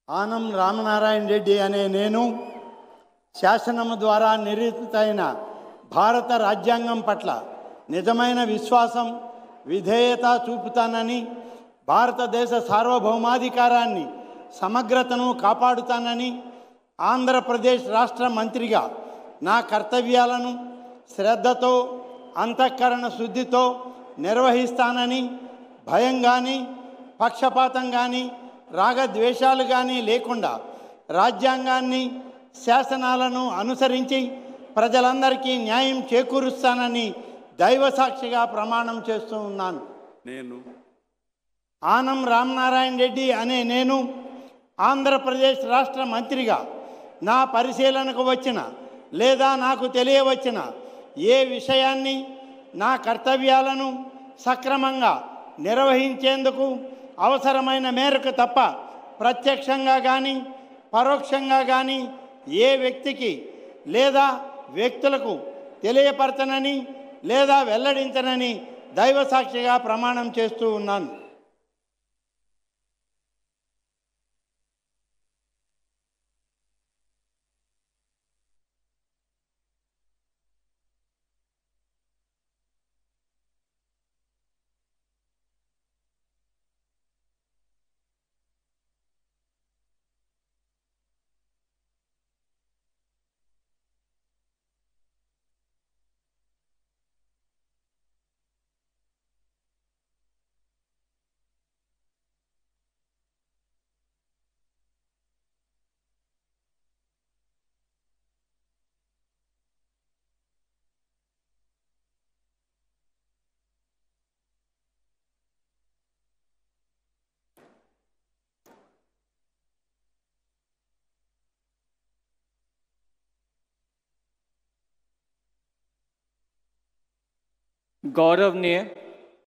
ఆనం రామనారాయణ రెడ్డి అనే నేను శాసనము ద్వారా నిర్మితమైన భారత రాజ్యాంగం పట్ల నిజమైన విశ్వాసం విధేయత చూపుతానని, భారతదేశ సార్వభౌమాధికారాన్ని సమగ్రతను కాపాడుతానని, ఆంధ్రప్రదేశ్ రాష్ట్ర మంత్రిగా నా కర్తవ్యాలను శ్రద్ధతో అంతఃకరణ శుద్ధితో నిర్వహిస్తానని, భయం కానీ పక్షపాతం కానీ రాగద్వేషాలు కానీ లేకుండా రాజ్యాంగాన్ని శాసనాలను అనుసరించి ప్రజలందరికీ న్యాయం చేకూరుస్తానని దైవసాక్షిగా ప్రమాణం చేస్తూ ఉన్నాను. నేను ఆనం రామనారాయణ రెడ్డి అనే నేను ఆంధ్రప్రదేశ్ రాష్ట్ర మంత్రిగా నా పరిశీలనకు వచ్చిన లేదా నాకు తెలియవచ్చిన ఏ విషయాన్ని నా కర్తవ్యాలను సక్రమంగా నిర్వహించేందుకు అవసరమైన మేరకు తప్ప ప్రత్యక్షంగా కానీ పరోక్షంగా కానీ ఏ వ్యక్తికి లేదా వ్యక్తులకు తెలియపరచనని లేదా వెల్లడించనని దైవసాక్షిగా ప్రమాణం చేస్తూ ఉన్నాను. गौरवनीय